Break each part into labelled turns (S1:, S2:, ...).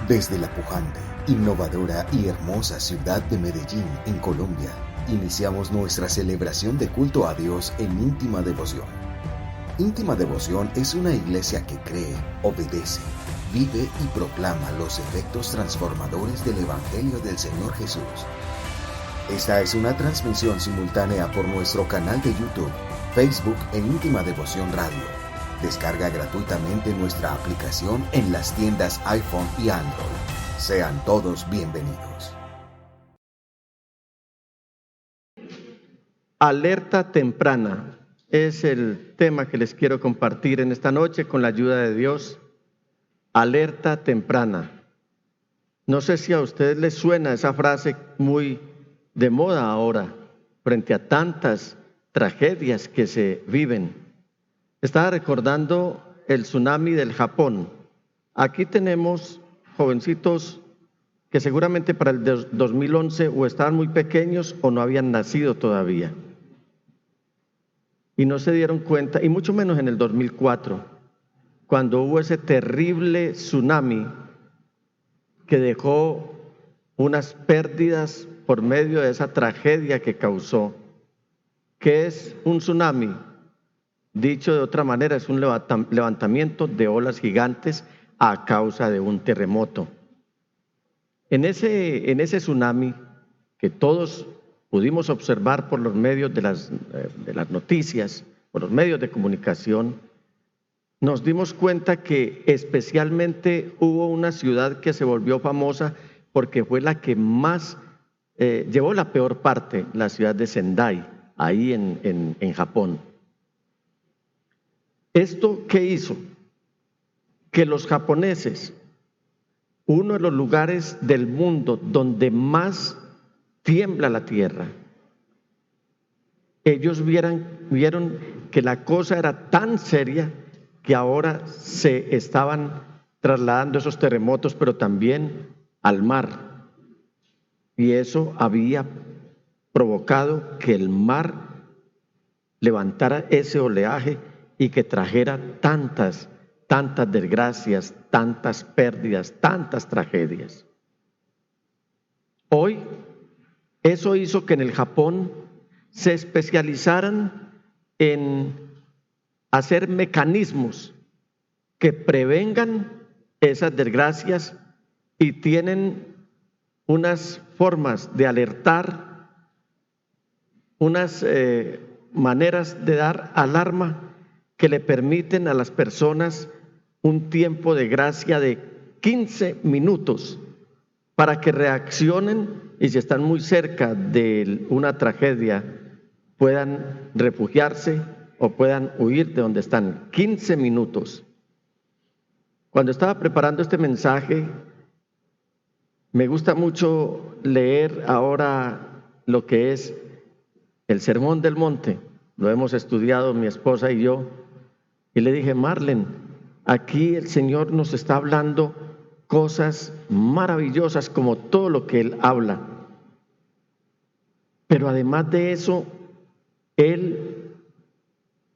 S1: Desde la pujante, innovadora y hermosa ciudad de Medellín, en Colombia, iniciamos nuestra celebración de culto a Dios en Íntima Devoción. Íntima Devoción es una iglesia que cree, obedece, vive y proclama los efectos transformadores del Evangelio del Señor Jesús. Esta es una transmisión simultánea por nuestro canal de YouTube, Facebook e Íntima Devoción Radio. Descarga gratuitamente nuestra aplicación en las tiendas iPhone y Android. Sean todos bienvenidos.
S2: Alerta temprana es el tema que les quiero compartir en esta noche con la ayuda de Dios. Alerta temprana. No sé si a ustedes les suena esa frase muy de moda ahora, frente a tantas tragedias que se viven. Estaba recordando el tsunami del Japón. Aquí tenemos jovencitos que seguramente para el 2011 o estaban muy pequeños o no habían nacido todavía. Y no se dieron cuenta, y mucho menos en el 2004, cuando hubo ese terrible tsunami que dejó unas pérdidas por medio de esa tragedia que causó. ¿Qué es un tsunami? Dicho de otra manera, es un levantamiento de olas gigantes a causa de un terremoto. En ese tsunami que todos pudimos observar por los medios de las noticias, por los medios de comunicación, nos dimos cuenta que especialmente hubo una ciudad que se volvió famosa porque fue la que más llevó la peor parte, la ciudad de Sendai, ahí en Japón. ¿Esto qué hizo? Que los japoneses, uno de los lugares del mundo donde más tiembla la tierra, ellos vieron que la cosa era tan seria que ahora se estaban trasladando esos terremotos, pero también al mar. Y eso había provocado que el mar levantara ese oleaje y que trajera tantas desgracias, tantas pérdidas, tantas tragedias. Hoy, eso hizo que en el Japón se especializaran en hacer mecanismos que prevengan esas desgracias y tienen unas formas de alertar, unas maneras de dar alarma que le permiten a las personas un tiempo de gracia de 15 minutos para que reaccionen y si están muy cerca de una tragedia puedan refugiarse o puedan huir de donde están. 15 minutos. Cuando estaba preparando este mensaje, me gusta mucho leer ahora lo que es el Sermón del Monte. Lo hemos estudiado mi esposa y yo. Y le dije, Marlene, aquí el Señor nos está hablando cosas maravillosas como todo lo que Él habla. Pero además de eso, Él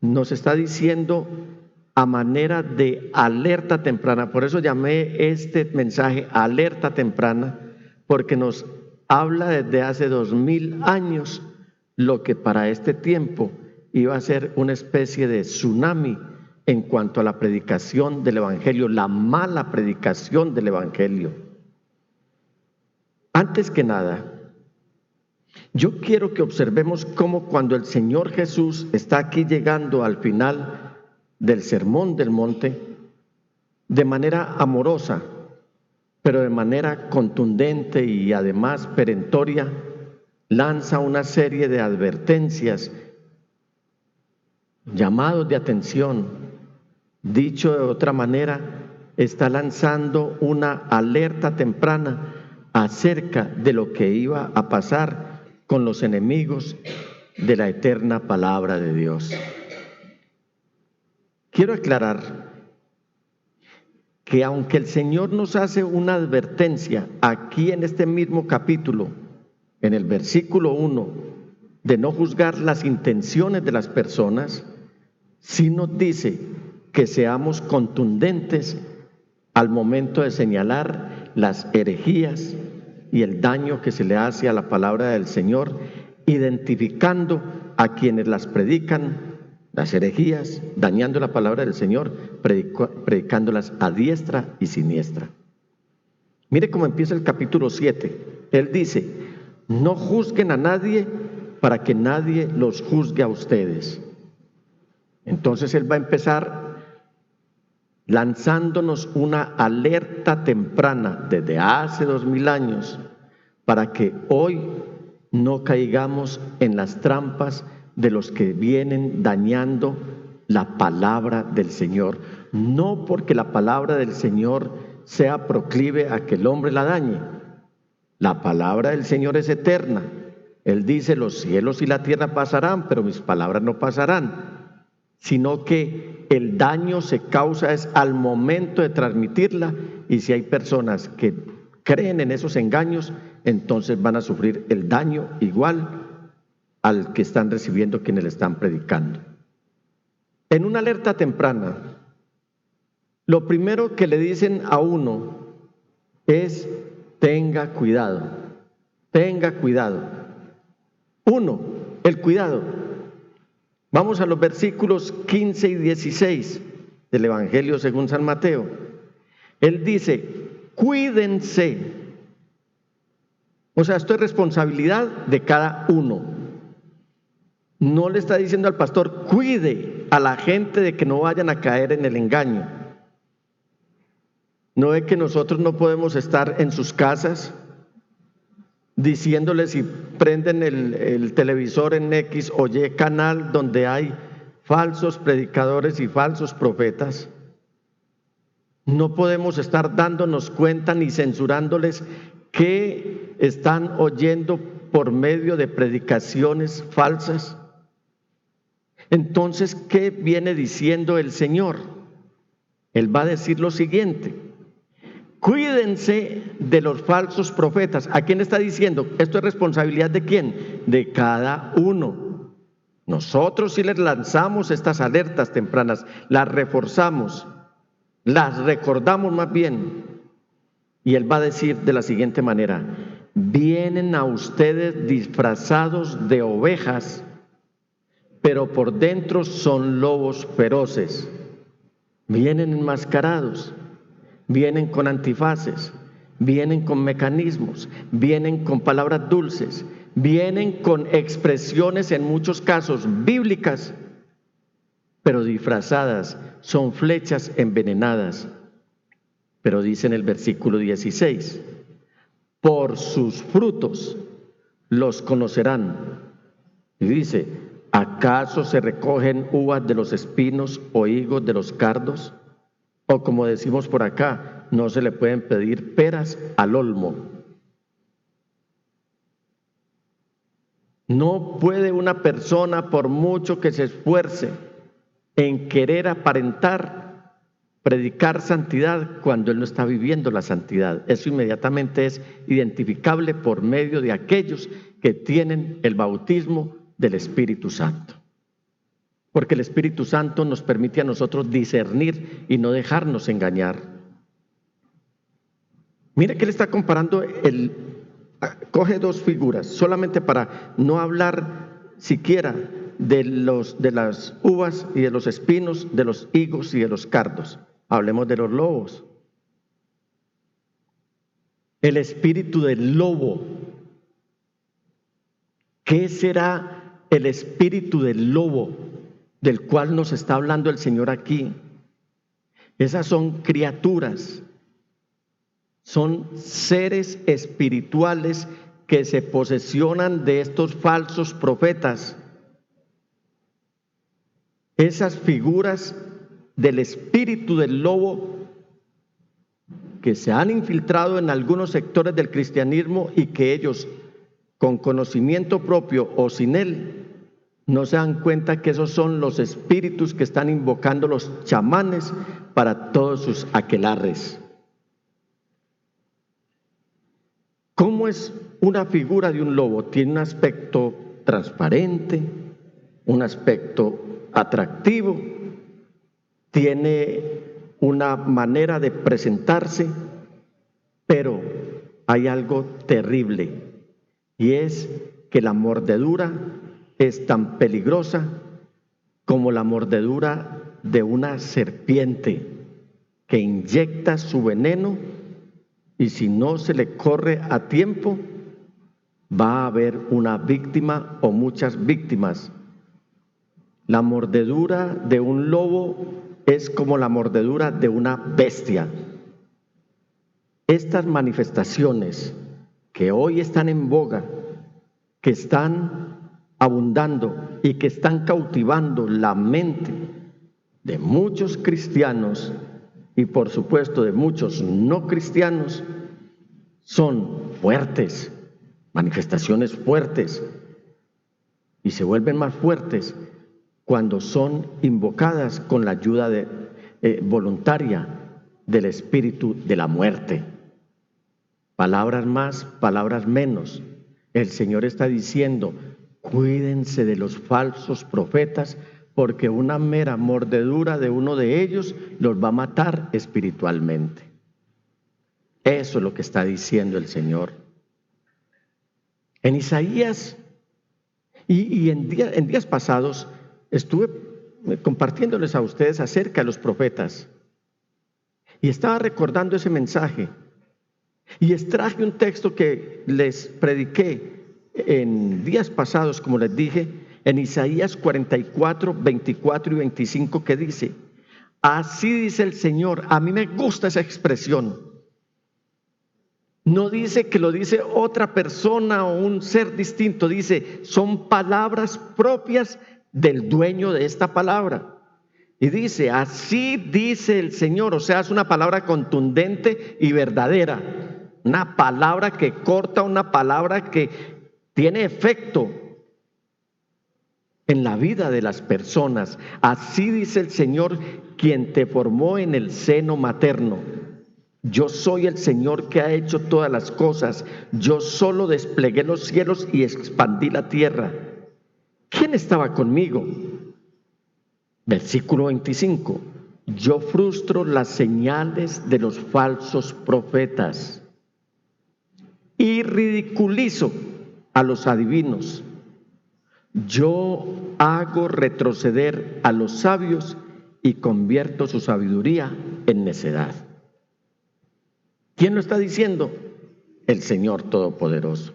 S2: nos está diciendo a manera de alerta temprana. Por eso llamé este mensaje alerta temprana, porque nos habla desde hace 2000 años lo que para este tiempo iba a ser una especie de tsunami en cuanto a la predicación del Evangelio, la mala predicación del Evangelio. Antes que nada, yo quiero que observemos cómo cuando el Señor Jesús está aquí llegando al final del Sermón del Monte, de manera amorosa, pero de manera contundente y además perentoria, lanza una serie de advertencias, llamados de atención. Dicho de otra manera, está lanzando una alerta temprana acerca de lo que iba a pasar con los enemigos de la eterna palabra de Dios. Quiero aclarar que aunque el Señor nos hace una advertencia aquí en este mismo capítulo, en el versículo 1, de no juzgar las intenciones de las personas, sí nos dice que seamos contundentes al momento de señalar las herejías y el daño que se le hace a la palabra del Señor, identificando a quienes las predican, las herejías, dañando la palabra del Señor, predicándolas a diestra y siniestra. Mire cómo empieza el capítulo 7. Él dice: no juzguen a nadie para que nadie los juzgue a ustedes. Entonces él va a empezar lanzándonos una alerta temprana desde hace 2000 años para que hoy no caigamos en las trampas de los que vienen dañando la palabra del Señor. No porque la palabra del Señor sea proclive a que el hombre la dañe. La palabra del Señor es eterna. Él dice: los cielos y la tierra pasarán, pero mis palabras no pasarán. Sino que el daño se causa es al momento de transmitirla, y si hay personas que creen en esos engaños, entonces van a sufrir el daño igual al que están recibiendo quienes le están predicando. En una alerta temprana, lo primero que le dicen a uno es: tenga cuidado, tenga cuidado. Uno, el cuidado. Vamos a los versículos 15 y 16 del Evangelio según San Mateo. Él dice: cuídense. O sea, esto es responsabilidad de cada uno. No le está diciendo al pastor: cuide a la gente de que no vayan a caer en el engaño. ¿No es que nosotros no podemos estar en sus casas diciéndoles si prenden el televisor en X o Y canal donde hay falsos predicadores y falsos profetas? No podemos estar dándonos cuenta ni censurándoles que están oyendo por medio de predicaciones falsas. Entonces, ¿qué viene diciendo el Señor? Él va a decir lo siguiente: cuídense de los falsos profetas. ¿A quién está diciendo? Esto es responsabilidad de quién, de cada uno. Nosotros sí les lanzamos estas alertas tempranas, las reforzamos, las recordamos más bien. Y él va a decir de la siguiente manera: vienen a ustedes disfrazados de ovejas, pero por dentro son lobos feroces. Vienen enmascarados, vienen con antifaces, vienen con mecanismos, vienen con palabras dulces, vienen con expresiones en muchos casos bíblicas, pero disfrazadas, son flechas envenenadas. Pero dice en el versículo 16: por sus frutos los conocerán. Y dice: ¿acaso se recogen uvas de los espinos o higos de los cardos? O como decimos por acá, no se le pueden pedir peras al olmo. No puede una persona, por mucho que se esfuerce en querer aparentar, predicar santidad cuando él no está viviendo la santidad. Eso inmediatamente es identificable por medio de aquellos que tienen el bautismo del Espíritu Santo. Porque el Espíritu Santo nos permite a nosotros discernir y no dejarnos engañar. Mire que él está comparando, coge dos figuras, solamente para no hablar siquiera de las uvas y de los espinos, de los higos y de los cardos. Hablemos de los lobos. El espíritu del lobo. ¿Qué será el espíritu del lobo del cual nos está hablando el Señor aquí? Esas son criaturas, son seres espirituales que se posesionan de estos falsos profetas. Esas figuras del espíritu del lobo que se han infiltrado en algunos sectores del cristianismo y que ellos, con conocimiento propio o sin él, no se dan cuenta que esos son los espíritus que están invocando los chamanes para todos sus aquelarres. ¿Cómo es una figura de un lobo? Tiene un aspecto transparente, un aspecto atractivo, tiene una manera de presentarse Pero hay algo terrible, y es que la mordedura es tan peligrosa como la mordedura de una serpiente que inyecta su veneno, y si no se le corre a tiempo, va a haber una víctima o muchas víctimas. La mordedura de un lobo es como la mordedura de una bestia. Estas manifestaciones que hoy están en boga, que están abundando y que están cautivando la mente de muchos cristianos y por supuesto de muchos no cristianos, son fuertes, manifestaciones fuertes, y se vuelven más fuertes cuando son invocadas con la ayuda voluntaria del espíritu de la muerte. Palabras más, palabras menos. El Señor está diciendo, cuídense de los falsos profetas, porque una mera mordedura de uno de ellos los va a matar espiritualmente. Eso es lo que está diciendo el Señor. En Isaías, y en días pasados, estuve compartiéndoles a ustedes acerca de los profetas, y estaba recordando ese mensaje, y extraje un texto que les prediqué en días pasados, como les dije, en Isaías 44, 24 y 25, que dice, así dice el Señor. A mí me gusta esa expresión. No dice que lo dice otra persona o un ser distinto, dice, son palabras propias del dueño de esta palabra. Y dice, así dice el Señor, o sea, es una palabra contundente y verdadera. Una palabra que corta, una palabra que tiene efecto en la vida de las personas. Así dice el Señor, quien te formó en el seno materno. Yo soy el Señor que ha hecho todas las cosas. Yo solo desplegué los cielos y expandí la tierra. ¿Quién estaba conmigo? Versículo 25. Yo frustro las señales de los falsos profetas y ridiculizo a los adivinos. Yo hago retroceder a los sabios y convierto su sabiduría en necedad. ¿Quién lo está diciendo? El Señor Todopoderoso.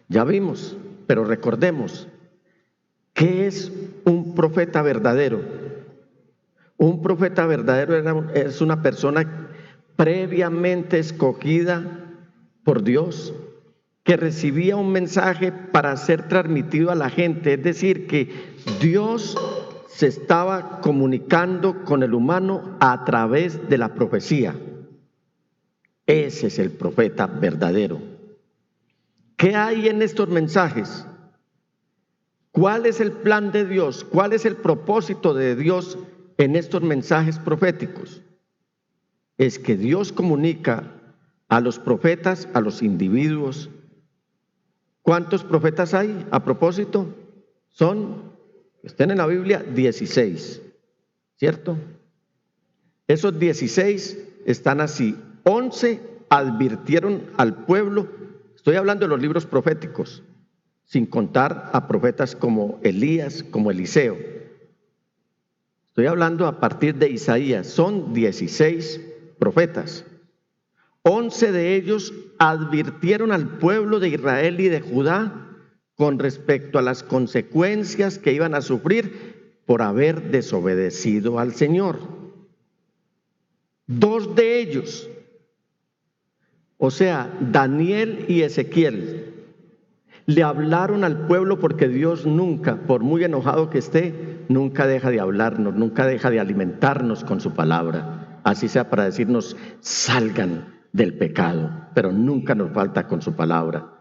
S2: Ya vimos, pero recordemos, ¿qué es un profeta verdadero? Un profeta verdadero es una persona previamente escogida por Dios, que recibía un mensaje para ser transmitido a la gente, es decir, que Dios se estaba comunicando con el humano a través de la profecía. Ese es el profeta verdadero. ¿Qué hay en estos mensajes? ¿Cuál es el plan de Dios? ¿Cuál es el propósito de Dios en estos mensajes proféticos? Es que Dios comunica a los profetas, a los individuos. ¿Cuántos profetas hay? A propósito, están en la Biblia 16, ¿cierto? Esos 16 están así. 11 advirtieron al pueblo. Estoy hablando de los libros proféticos, sin contar a profetas como Elías, como Eliseo. Estoy hablando a partir de Isaías. Son 16 profetas. 11 de ellos advirtieron al pueblo de Israel y de Judá con respecto a las consecuencias que iban a sufrir por haber desobedecido al Señor. 2 de ellos, o sea, Daniel y Ezequiel, le hablaron al pueblo, porque Dios nunca, por muy enojado que esté, nunca deja de hablarnos, nunca deja de alimentarnos con su palabra, así sea para decirnos, salgan del pecado, pero nunca nos falta con su palabra.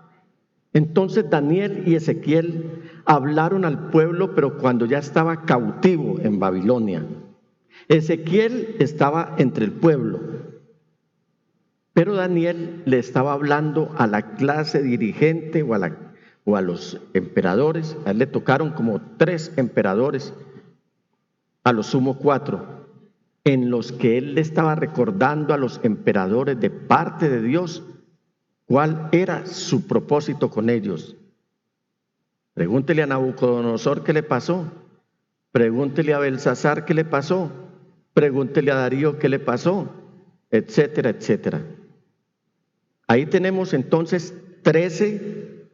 S2: Entonces Daniel y Ezequiel hablaron al pueblo, pero cuando ya estaba cautivo en Babilonia. Ezequiel estaba entre el pueblo, pero Daniel le estaba hablando a la clase dirigente o a los emperadores. A él le tocaron como 3 emperadores, a lo sumo 4. en los que él le estaba recordando a los emperadores de parte de Dios cuál era su propósito con ellos. Pregúntele a Nabucodonosor qué le pasó, pregúntele a Belsasar qué le pasó, pregúntele a Darío qué le pasó, etcétera, etcétera. Ahí tenemos entonces 13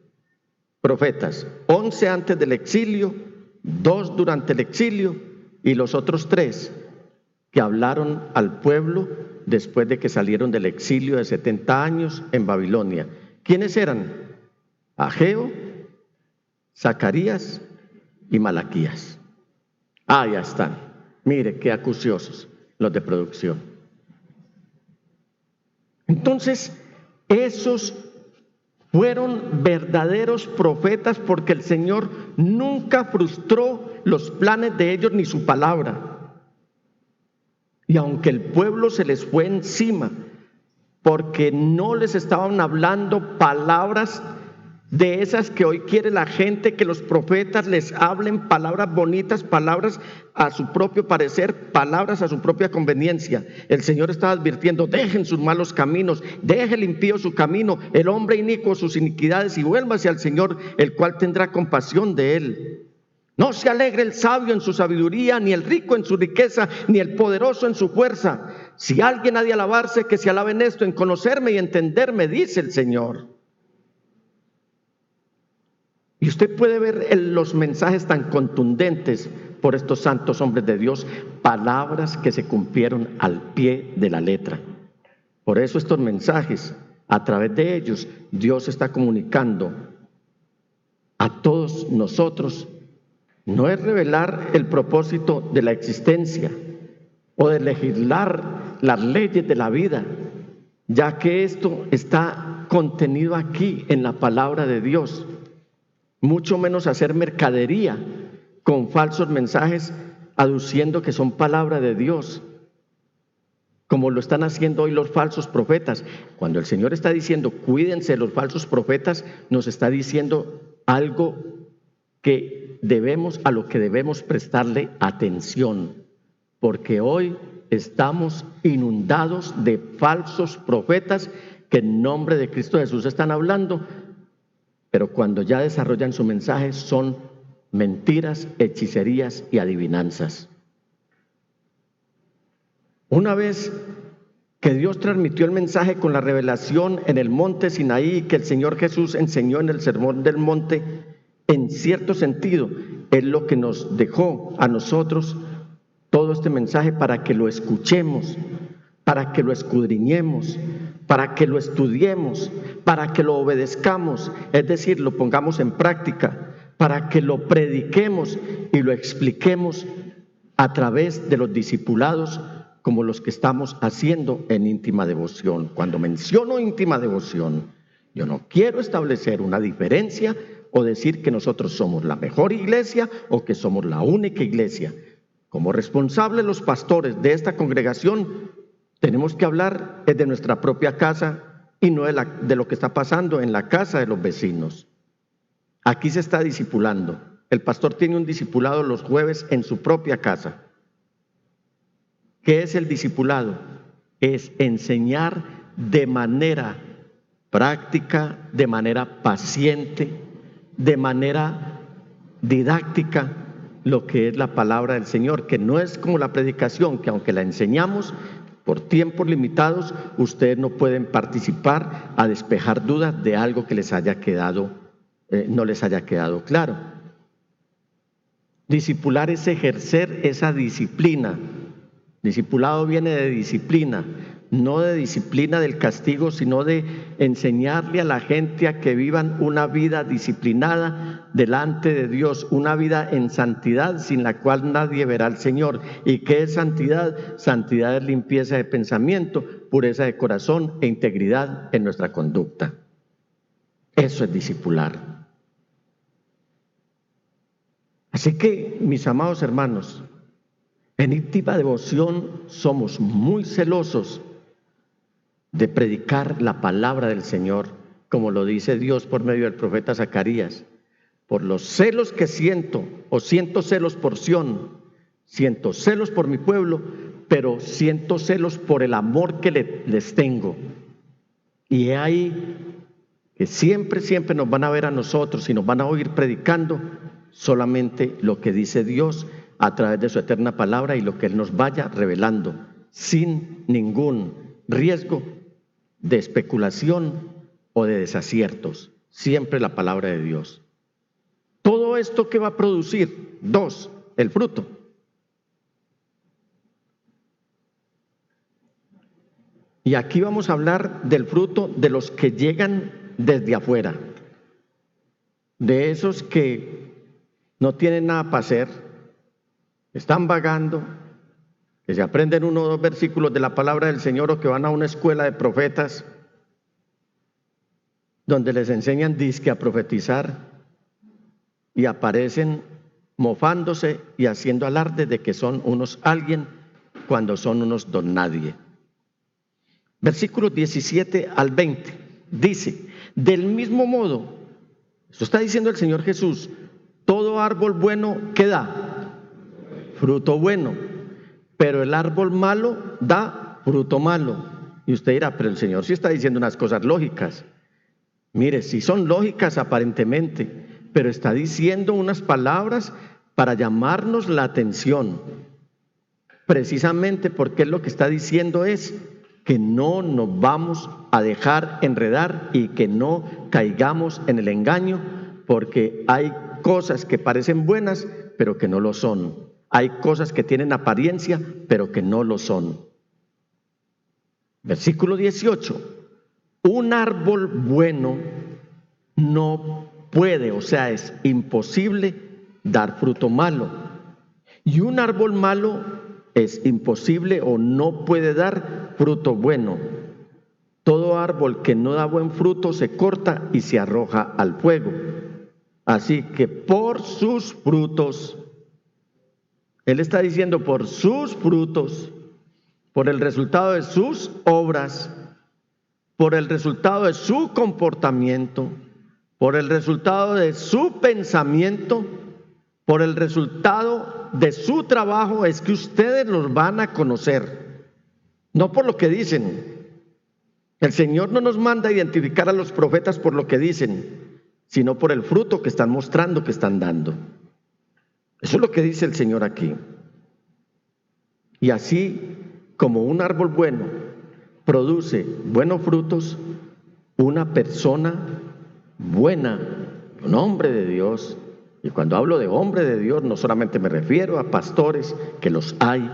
S2: profetas, 11 antes del exilio, 2 durante el exilio y los otros 3 que hablaron al pueblo después de que salieron del exilio de 70 años en Babilonia. ¿Quiénes eran? Ageo, Zacarías y Malaquías. Ah, ya están. Mire qué acuciosos los de producción. Entonces, esos fueron verdaderos profetas porque el Señor nunca frustró los planes de ellos ni su palabra. Y aunque el pueblo se les fue encima porque no les estaban hablando palabras de esas que hoy quiere la gente, que los profetas les hablen palabras bonitas, palabras a su propio parecer, palabras a su propia conveniencia. El Señor estaba advirtiendo: dejen sus malos caminos, deje el impío su camino, el hombre inicuo sus iniquidades, y vuélvase al Señor, el cual tendrá compasión de él. No se alegre el sabio en su sabiduría, ni el rico en su riqueza, ni el poderoso en su fuerza. Si alguien ha de alabarse, que se alabe en esto, en conocerme y entenderme, dice el Señor. Y usted puede ver los mensajes tan contundentes por estos santos hombres de Dios, palabras que se cumplieron al pie de la letra. Por eso estos mensajes, a través de ellos, Dios está comunicando a todos nosotros. No es revelar el propósito de la existencia o de legislar las leyes de la vida, ya que esto está contenido aquí en la palabra de Dios. Mucho menos hacer mercadería con falsos mensajes aduciendo que son palabra de Dios, como lo están haciendo hoy los falsos profetas. Cuando el Señor está diciendo cuídense de los falsos profetas, nos está diciendo algo a lo que debemos prestarle atención, porque hoy estamos inundados de falsos profetas que en nombre de Cristo Jesús están hablando, pero cuando ya desarrollan su mensaje son mentiras, hechicerías y adivinanzas. Una vez que Dios transmitió el mensaje con la revelación en el monte Sinaí, que el Señor Jesús enseñó en el Sermón del Monte, en cierto sentido, es lo que nos dejó a nosotros todo este mensaje para que lo escuchemos, para que lo escudriñemos, para que lo estudiemos, para que lo obedezcamos, es decir, lo pongamos en práctica, para que lo prediquemos y lo expliquemos a través de los discipulados como los que estamos haciendo en íntima devoción. Cuando menciono íntima devoción, yo no quiero establecer una diferencia o decir que nosotros somos la mejor iglesia o que somos la única iglesia. Como responsables los pastores de esta congregación, tenemos que hablar de nuestra propia casa y no de lo que está pasando en la casa de los vecinos. Aquí se está discipulando. El pastor tiene un discipulado los jueves en su propia casa. ¿Qué es el discipulado? Es enseñar de manera práctica, de manera paciente, de manera didáctica lo que es la palabra del Señor, que no es como la predicación, que aunque la enseñamos por tiempos limitados, ustedes no pueden participar a despejar dudas de algo que les haya quedado, no les haya quedado claro. Discipular es ejercer esa disciplina. Discipulado viene de disciplina, no de disciplina del castigo, sino de enseñarle a la gente a que vivan una vida disciplinada delante de Dios, una vida en santidad sin la cual nadie verá al Señor. ¿Y qué es santidad? Santidad es limpieza de pensamiento, pureza de corazón e integridad en nuestra conducta. Eso es discipular. Así que, mis amados hermanos, en íntima devoción somos muy celosos de predicar la palabra del Señor, como lo dice Dios por medio del profeta Zacarías. Por los celos que siento, o siento celos por Sión, siento celos por mi pueblo, pero siento celos por el amor que les tengo. Y he ahí que siempre nos van a ver a nosotros y nos van a oír predicando solamente lo que dice Dios a través de su eterna palabra y lo que Él nos vaya revelando, sin ningún riesgo de especulación o de desaciertos. Siempre la palabra de Dios. Todo esto que va a producir, 2, el fruto. Y aquí vamos a hablar del fruto de los que llegan desde afuera, de esos que no tienen nada para hacer, están vagando, que se aprenden 1 o 2 versículos de la palabra del Señor o que van a una escuela de profetas donde les enseñan disque a profetizar y aparecen mofándose y haciendo alarde de que son unos alguien cuando son unos don nadie. Versículos 17 al 20 dice: del mismo modo, eso está diciendo el Señor Jesús, todo árbol bueno, ¿qué da? Fruto bueno, pero el árbol malo da fruto malo. Y usted dirá, pero el Señor sí está diciendo unas cosas lógicas. Mire, sí son lógicas aparentemente, pero está diciendo unas palabras para llamarnos la atención, precisamente porque lo que está diciendo es que no nos vamos a dejar enredar y que no caigamos en el engaño, porque hay cosas que parecen buenas, pero que no lo son. Hay cosas que tienen apariencia, pero que no lo son. Versículo 18. Un árbol bueno no puede, o sea, es imposible dar fruto malo. Y un árbol malo es imposible o no puede dar fruto bueno. Todo árbol que no da buen fruto se corta y se arroja al fuego. Así que por sus frutos, Él está diciendo por sus frutos, por el resultado de sus obras, por el resultado de su comportamiento, por el resultado de su pensamiento, por el resultado de su trabajo, es que ustedes los van a conocer, no por lo que dicen. El Señor no nos manda a identificar a los profetas por lo que dicen, sino por el fruto que están mostrando, que están dando. Eso es lo que dice el Señor aquí. Y así como un árbol bueno produce buenos frutos, una persona buena, un hombre de Dios, y cuando hablo de hombre de Dios no solamente me refiero a pastores, que los hay,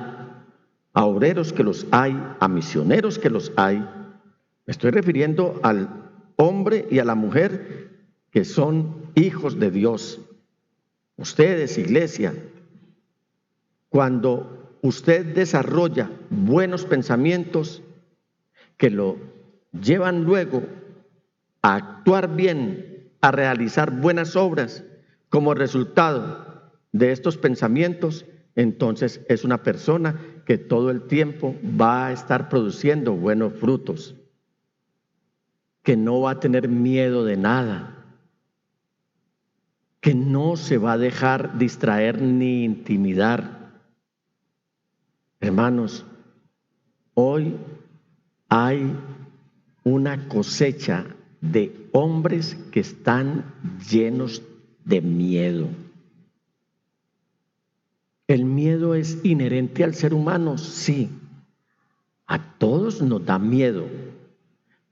S2: a obreros que los hay, a misioneros que los hay, me estoy refiriendo al hombre y a la mujer que son hijos de Dios. Ustedes, iglesia, cuando usted desarrolla buenos pensamientos que lo llevan luego a actuar bien, a realizar buenas obras, como resultado de estos pensamientos, entonces es una persona que todo el tiempo va a estar produciendo buenos frutos, que no va a tener miedo de nada, que no se va a dejar distraer ni intimidar. Hermanos, hoy hay una cosecha de hombres que están llenos de miedo. El miedo es inherente al ser humano, sí. A todos nos da miedo,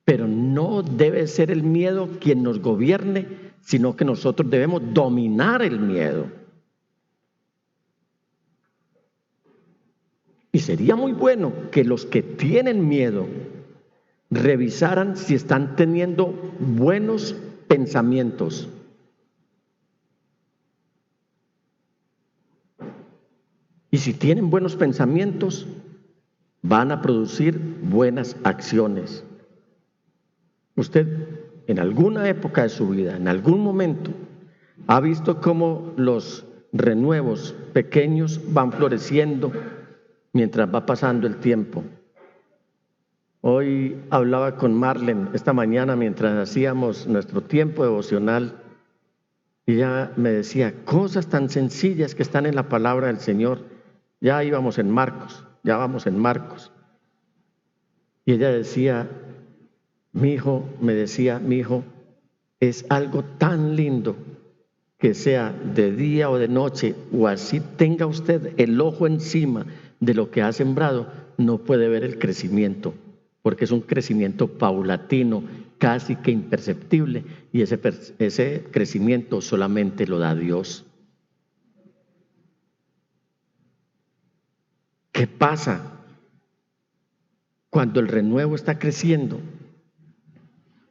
S2: pero no debe ser el miedo quien nos gobierne, sino que nosotros debemos dominar el miedo. Y sería muy bueno que los que tienen miedo revisaran si están teniendo buenos pensamientos. Y si tienen buenos pensamientos, van a producir buenas acciones. Usted en alguna época de su vida, en algún momento, ha visto cómo los renuevos pequeños van floreciendo mientras va pasando el tiempo. Hoy hablaba con Marlene esta mañana mientras hacíamos nuestro tiempo devocional y ella me decía cosas tan sencillas que están en la palabra del Señor. Ya íbamos en Marcos ya vamos en Marcos. Y ella decía, mi hijo, es algo tan lindo que sea de día o de noche, o así tenga usted el ojo encima de lo que ha sembrado, no puede ver el crecimiento, porque es un crecimiento paulatino, casi que imperceptible, y ese crecimiento solamente lo da Dios. ¿Qué pasa cuando el renuevo está creciendo?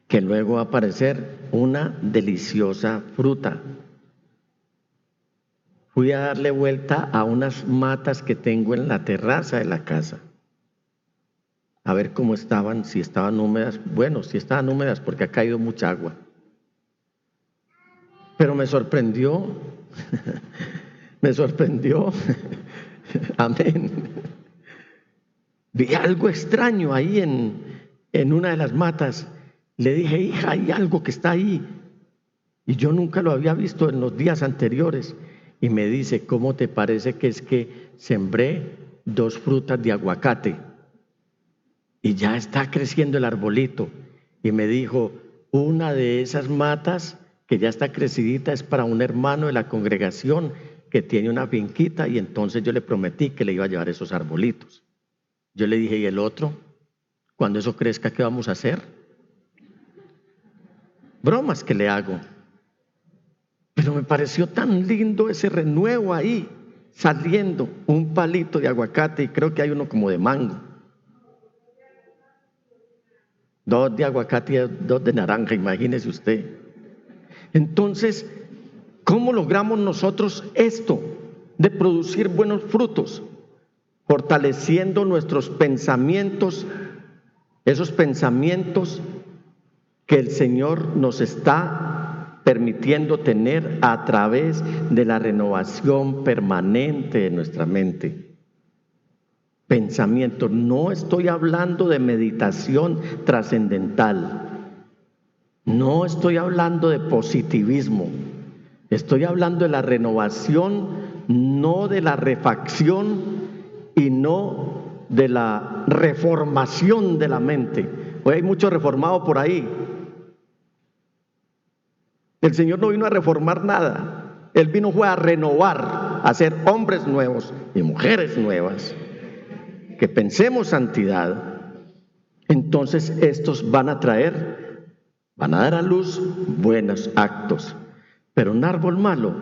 S2: Que luego va a aparecer una deliciosa fruta. Fui a darle vuelta a unas matas que tengo en la terraza de la casa, a ver cómo estaban, si estaban húmedas. Bueno, si estaban húmedas porque ha caído mucha agua. Pero me sorprendió, me sorprendió, amén. Vi algo extraño ahí en una de las matas. Le dije, hija, hay algo que está ahí. Y yo nunca lo había visto en los días anteriores. Y me dice, ¿cómo te parece que es que sembré 2 frutas de aguacate? Y ya está creciendo el arbolito. Y me dijo, una de esas matas que ya está crecidita es para un hermano de la congregación que tiene una finquita, y entonces yo le prometí que le iba a llevar esos arbolitos. Yo le dije, ¿y el otro? Cuando eso crezca, ¿qué vamos a hacer? Bromas que le hago. Pero me pareció tan lindo ese renuevo ahí, saliendo un palito de aguacate, y creo que hay uno como de mango. 2 de aguacate y 2 de naranja, imagínese usted. Entonces, ¿cómo logramos nosotros esto de producir buenos frutos? Fortaleciendo nuestros pensamientos, esos pensamientos que el Señor nos está permitiendo tener a través de la renovación permanente de nuestra mente. Pensamiento, no estoy hablando de meditación trascendental, no estoy hablando de positivismo, estoy hablando de la renovación, no de la refacción y no de la reformación de la mente. Hoy hay mucho reformado por ahí. El Señor no vino a reformar nada, Él vino fue a renovar, a ser hombres nuevos y mujeres nuevas. Que pensemos santidad, entonces estos van a dar a luz buenos actos. Pero un árbol malo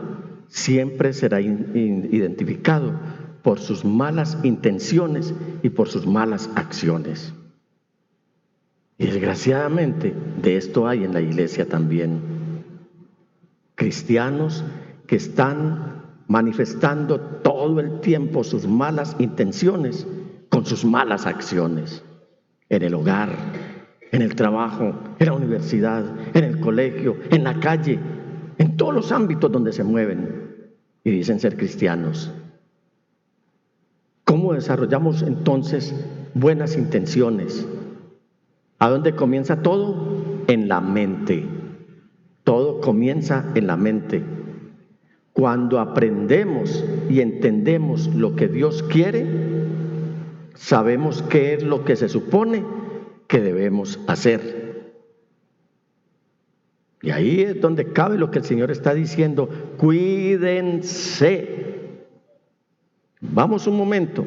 S2: siempre será identificado por sus malas intenciones y por sus malas acciones. Y desgraciadamente de esto hay en la iglesia también. Cristianos que están manifestando todo el tiempo sus malas intenciones con sus malas acciones, en el hogar, en el trabajo, en la universidad, en el colegio, en la calle, en todos los ámbitos donde se mueven y dicen ser cristianos. ¿Cómo desarrollamos entonces buenas intenciones? ¿A dónde comienza todo? En la mente. Todo comienza en la mente. Cuando aprendemos y entendemos lo que Dios quiere, sabemos qué es lo que se supone que debemos hacer. Y ahí es donde cabe lo que el Señor está diciendo: cuídense. Vamos un momento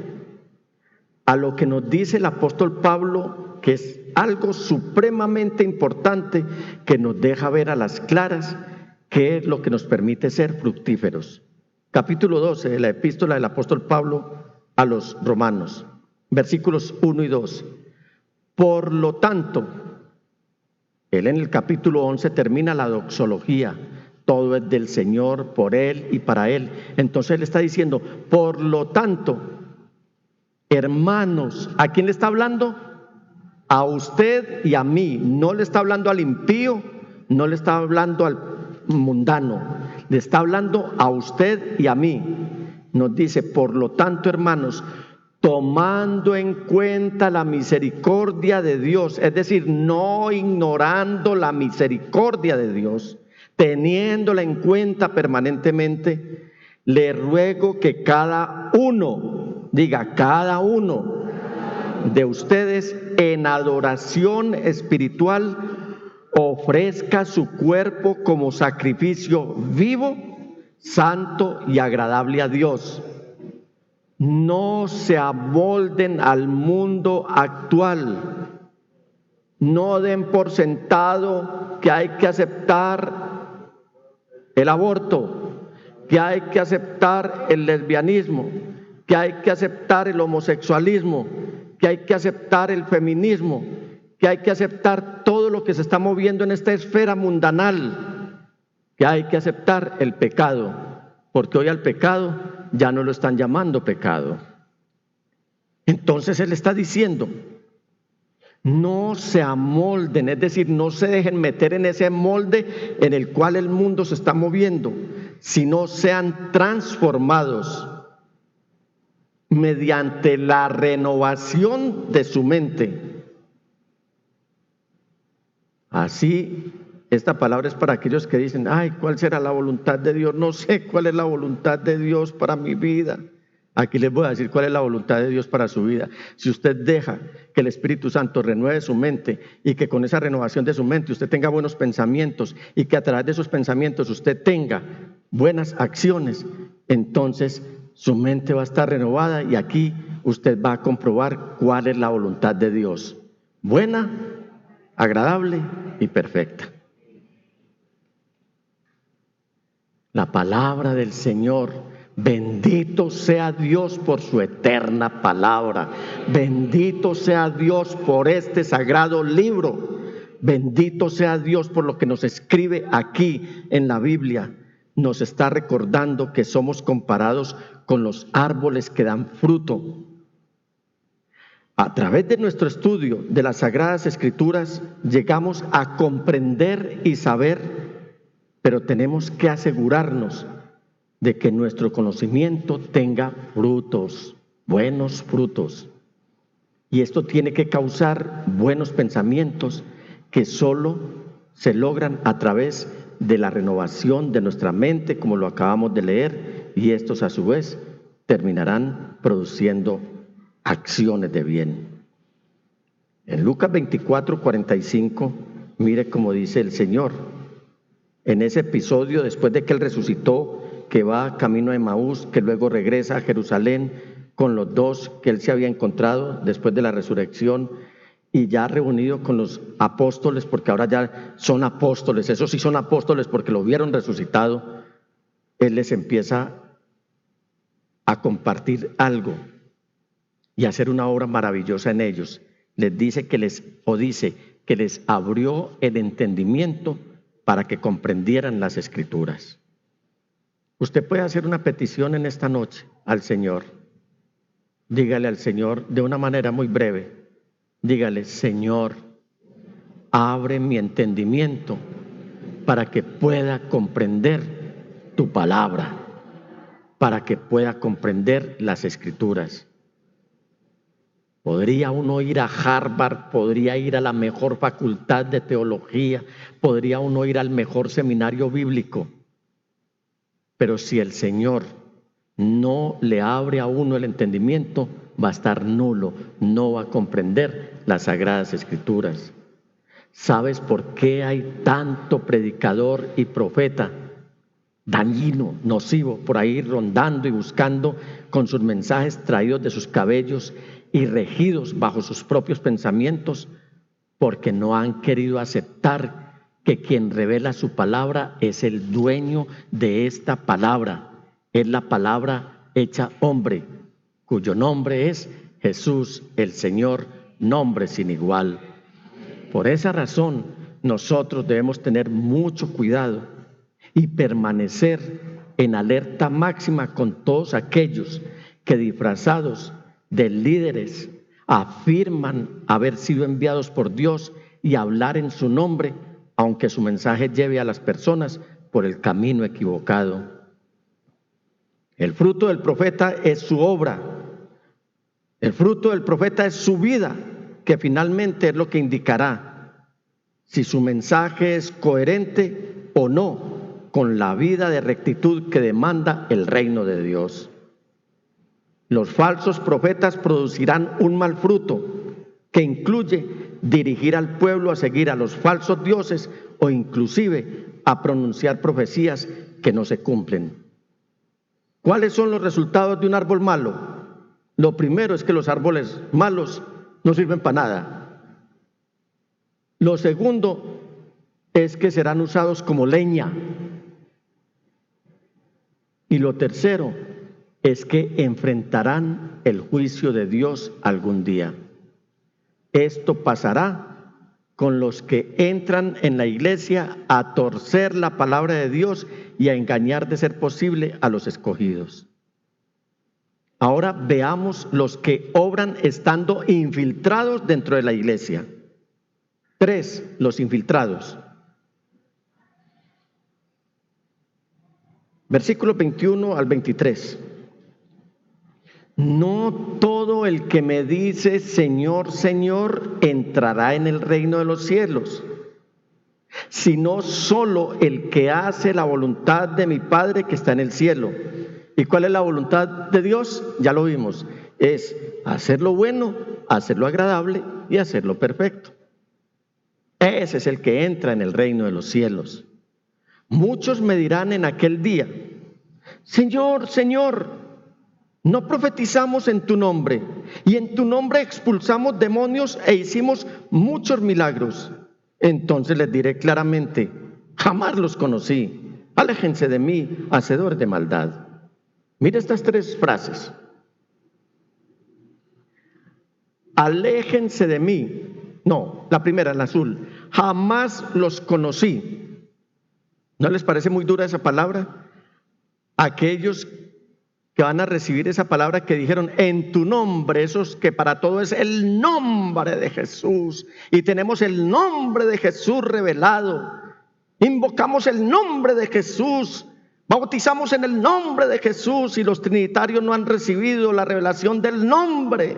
S2: a lo que nos dice el apóstol Pablo, que es algo supremamente importante que nos deja ver a las claras qué es lo que nos permite ser fructíferos. Capítulo 12 de la epístola del apóstol Pablo a los romanos. Versículos 1 y 2. Por lo tanto, él en el capítulo 11 termina la doxología. Todo es del Señor, por Él y para Él. Entonces él está diciendo, por lo tanto, hermanos, ¿a quién le está hablando? A usted y a mí. No le está hablando al impío, no le está hablando al mundano, le está hablando a usted y a mí. Nos dice, por lo tanto, hermanos, tomando en cuenta la misericordia de Dios, es decir, no ignorando la misericordia de Dios, teniéndola en cuenta permanentemente, le ruego que cada uno diga, cada uno de ustedes en adoración espiritual ofrezca su cuerpo como sacrificio vivo, santo y agradable a Dios. No se amolden al mundo actual. No den por sentado que hay que aceptar el aborto, que hay que aceptar el lesbianismo, que hay que aceptar el homosexualismo, que hay que aceptar el feminismo, que hay que aceptar todo lo que se está moviendo en esta esfera mundanal, que hay que aceptar el pecado, porque hoy al pecado ya no lo están llamando pecado. Entonces él está diciendo, no se amolden, es decir, no se dejen meter en ese molde en el cual el mundo se está moviendo, sino sean transformados mediante la renovación de su mente. Así, esta palabra es para aquellos que dicen, ay, ¿cuál será la voluntad de Dios? No sé cuál es la voluntad de Dios para mi vida. Aquí les voy a decir cuál es la voluntad de Dios para su vida. Si usted deja que el Espíritu Santo renueve su mente y que con esa renovación de su mente usted tenga buenos pensamientos y que a través de esos pensamientos usted tenga buenas acciones, entonces su mente va a estar renovada y aquí usted va a comprobar cuál es la voluntad de Dios. Buena, agradable y perfecta. La palabra del Señor, bendito sea Dios por su eterna palabra, bendito sea Dios por este sagrado libro, bendito sea Dios por lo que nos escribe aquí en la Biblia. Nos está recordando que somos comparados con los árboles que dan fruto. A través de nuestro estudio de las Sagradas Escrituras llegamos a comprender y saber, pero tenemos que asegurarnos de que nuestro conocimiento tenga frutos, buenos frutos. Y esto tiene que causar buenos pensamientos que solo se logran a través de la renovación de nuestra mente, como lo acabamos de leer, y estos a su vez terminarán produciendo acciones de bien. En Lucas 24:45, mire cómo dice el Señor. En ese episodio, después de que Él resucitó, que va camino a Emaús, que luego regresa a Jerusalén con los dos que Él se había encontrado después de la resurrección, y ya reunido con los apóstoles, porque ahora ya son apóstoles, esos sí son apóstoles porque lo vieron resucitado, Él les empieza a compartir algo y hacer una obra maravillosa en ellos. Les dice que les abrió el entendimiento para que comprendieran las Escrituras. Usted puede hacer una petición en esta noche al Señor. Dígale al Señor de una manera muy breve. Dígale, Señor, abre mi entendimiento para que pueda comprender tu palabra, para que pueda comprender las Escrituras. Podría uno ir a Harvard, podría ir a la mejor facultad de teología, podría uno ir al mejor seminario bíblico, pero si el Señor no le abre a uno el entendimiento, va a estar nulo, no va a comprender las Sagradas Escrituras. ¿Sabes por qué hay tanto predicador y profeta dañino, nocivo, por ahí rondando y buscando con sus mensajes traídos de sus cabellos y regidos bajo sus propios pensamientos? Porque no han querido aceptar que quien revela su palabra es el dueño de esta palabra. Es la palabra hecha hombre, cuyo nombre es Jesús el Señor, nombre sin igual. Por esa razón, nosotros debemos tener mucho cuidado y permanecer en alerta máxima con todos aquellos que, disfrazados de líderes, afirman haber sido enviados por Dios y hablar en su nombre, aunque su mensaje lleve a las personas por el camino equivocado. El fruto del profeta es su obra. El fruto del profeta es su vida, que finalmente es lo que indicará si su mensaje es coherente o no con la vida de rectitud que demanda el reino de Dios. Los falsos profetas producirán un mal fruto que incluye dirigir al pueblo a seguir a los falsos dioses o inclusive a pronunciar profecías que no se cumplen. ¿Cuáles son los resultados de un árbol malo? Lo primero es que los árboles malos no sirven para nada. Lo segundo es que serán usados como leña. Y lo tercero es que enfrentarán el juicio de Dios algún día. Esto pasará con los que entran en la iglesia a torcer la palabra de Dios y a engañar de ser posible a los escogidos. Ahora veamos los que obran estando infiltrados dentro de la iglesia. 3, los infiltrados. Versículo 21 al 23. No todo el que me dice Señor, Señor, entrará en el reino de los cielos, sino solo el que hace la voluntad de mi Padre que está en el cielo. ¿Y cuál es la voluntad de Dios? Ya lo vimos, es hacer lo bueno, hacer lo agradable y hacer lo perfecto. Ese es el que entra en el reino de los cielos. Muchos me dirán en aquel día, Señor, Señor, ¿no profetizamos en tu nombre y en tu nombre expulsamos demonios e hicimos muchos milagros? Entonces les diré claramente, jamás los conocí, aléjense de mí, hacedores de maldad. Mira estas 3 frases. Aléjense de mí. No, la primera, en azul. Jamás los conocí. ¿No les parece muy dura esa palabra? Aquellos que van a recibir esa palabra que dijeron en tu nombre, esos que para todo es el nombre de Jesús, y tenemos el nombre de Jesús revelado, invocamos el nombre de Jesús, bautizamos en el nombre de Jesús, y los trinitarios no han recibido la revelación del nombre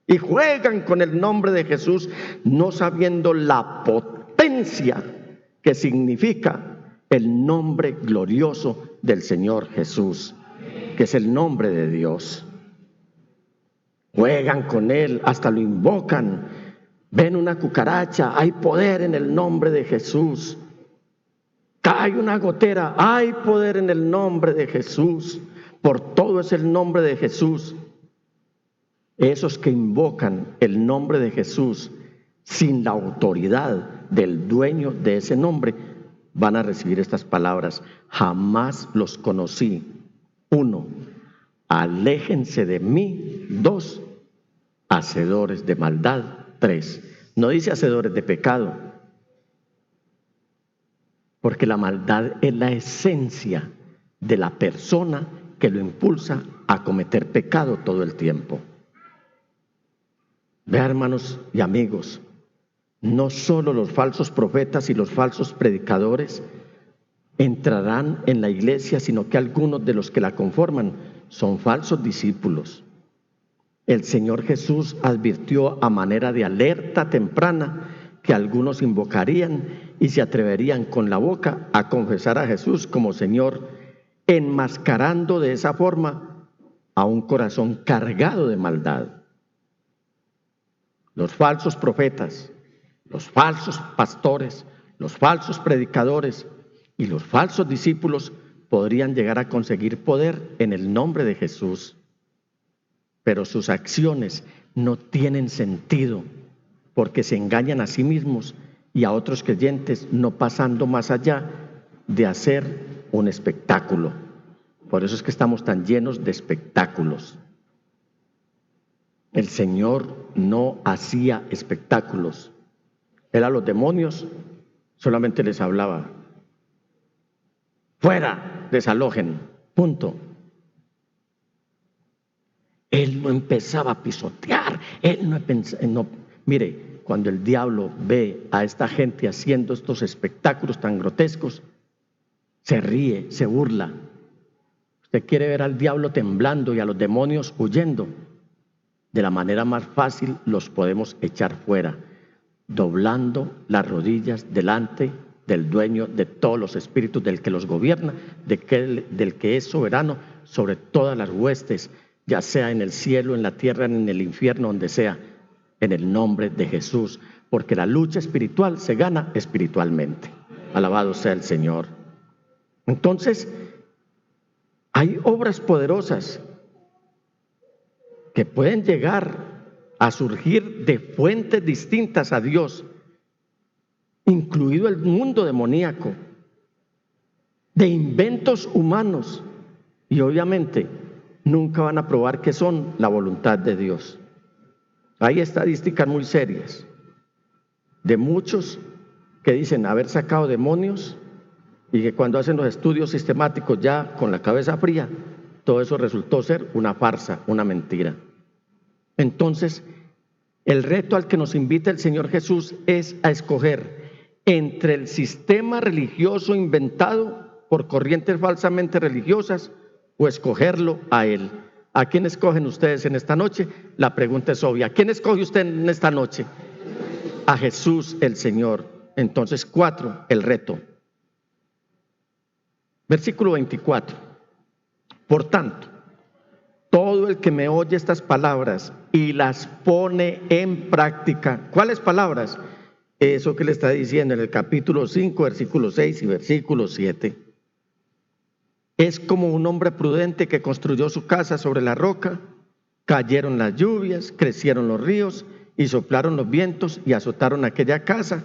S2: y juegan con el nombre de Jesús, no sabiendo la potencia que significa el nombre glorioso del Señor Jesús, que es el nombre de Dios. Juegan con él, hasta lo invocan. Ven una cucaracha, hay poder en el nombre de Jesús. Cae una gotera, hay poder en el nombre de Jesús. Por todo es el nombre de Jesús. Esos que invocan el nombre de Jesús sin la autoridad del dueño de ese nombre van a recibir estas palabras: jamás los conocí. 1, aléjense de mí. 2, hacedores de maldad. 3, no dice hacedores de pecado, porque la maldad es la esencia de la persona que lo impulsa a cometer pecado todo el tiempo. Vean, hermanos y amigos, no solo los falsos profetas y los falsos predicadores entrarán en la iglesia, sino que algunos de los que la conforman son falsos discípulos. El Señor Jesús advirtió a manera de alerta temprana que algunos invocarían y se atreverían con la boca a confesar a Jesús como Señor, enmascarando de esa forma a un corazón cargado de maldad. Los falsos profetas, los falsos pastores, los falsos predicadores y los falsos discípulos podrían llegar a conseguir poder en el nombre de Jesús, pero sus acciones no tienen sentido porque se engañan a sí mismos y a otros creyentes, no pasando más allá de hacer un espectáculo. Por eso es que estamos tan llenos de espectáculos. El Señor no hacía espectáculos. Él a los demonios solamente les hablaba: fuera, desalojen, punto. Él no empezaba a pisotear, él no pensaba, mire, cuando el diablo ve a esta gente haciendo estos espectáculos tan grotescos, se ríe, se burla. Usted quiere ver al diablo temblando y a los demonios huyendo. De la manera más fácil los podemos echar fuera, doblando las rodillas delante del dueño de todos los espíritus, del que los gobierna, del que es soberano sobre todas las huestes ya sea en el cielo, en la tierra, en el infierno, donde sea, en el nombre de Jesús, porque la lucha espiritual se gana espiritualmente. Alabado sea el Señor. Entonces, hay obras poderosas que pueden llegar a surgir de fuentes distintas a Dios, incluido el mundo demoníaco, de inventos humanos, y obviamente nunca van a probar que son la voluntad de Dios. Hay estadísticas muy serias de muchos que dicen haber sacado demonios y que cuando hacen los estudios sistemáticos ya con la cabeza fría, todo eso resultó ser una farsa, una mentira. Entonces, el reto al que nos invita el Señor Jesús es a escoger entre el sistema religioso inventado por corrientes falsamente religiosas o escogerlo a Él. ¿A quién escogen ustedes en esta noche? La pregunta es obvia. ¿A quién escoge usted en esta noche? A Jesús el Señor. Entonces, 4, el reto. Versículo 24. Por tanto, todo el que me oye estas palabras y las pone en práctica. ¿Cuáles palabras? Eso que le está diciendo en el capítulo 5, versículo 6 y versículo 7. Es como un hombre prudente que construyó su casa sobre la roca. Cayeron las lluvias, crecieron los ríos y soplaron los vientos y azotaron aquella casa.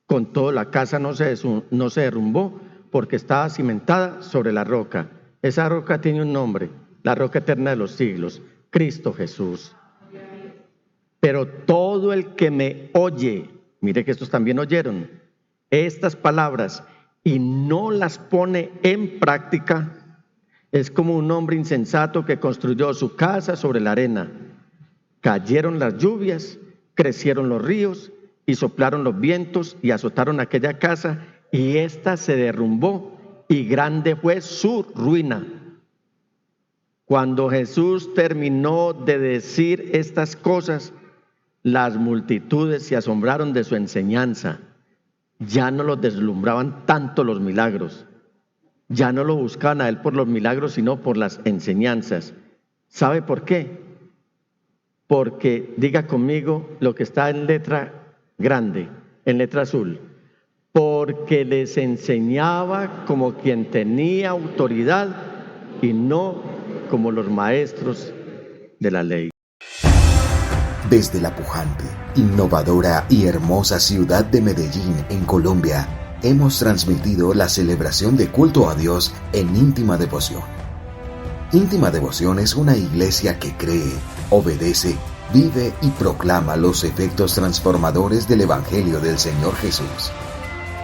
S2: Con todo, la casa no se derrumbó porque estaba cimentada sobre la roca. Esa roca tiene un nombre, la roca eterna de los siglos, Cristo Jesús. Pero todo el que me oye, mire que estos también oyeron estas palabras y no las pone en práctica, es como un hombre insensato que construyó su casa sobre la arena. Cayeron las lluvias, crecieron los ríos y soplaron los vientos y azotaron aquella casa, y ésta se derrumbó, y grande fue su ruina. Cuando Jesús terminó de decir estas cosas, las multitudes se asombraron de su enseñanza. Ya no los deslumbraban tanto los milagros. Ya no lo buscaban a Él por los milagros, sino por las enseñanzas. ¿Sabe por qué? Porque, diga conmigo lo que está en letra grande, en letra azul. Porque les enseñaba como quien tenía autoridad y no como los maestros de la ley.
S1: Desde la pujante, innovadora y hermosa ciudad de Medellín, en Colombia, hemos transmitido la celebración de culto a Dios en íntima devoción. Íntima Devoción es una iglesia que cree, obedece, vive y proclama los efectos transformadores del Evangelio del Señor Jesús.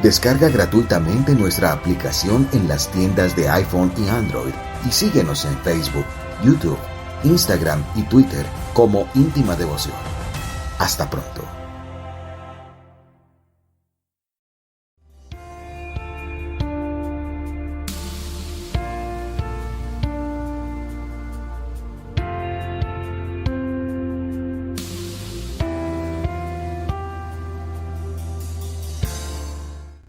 S1: Descarga gratuitamente nuestra aplicación en las tiendas de iPhone y Android y síguenos en Facebook, YouTube, Instagram y Twitter como Íntima Devoción. Hasta pronto.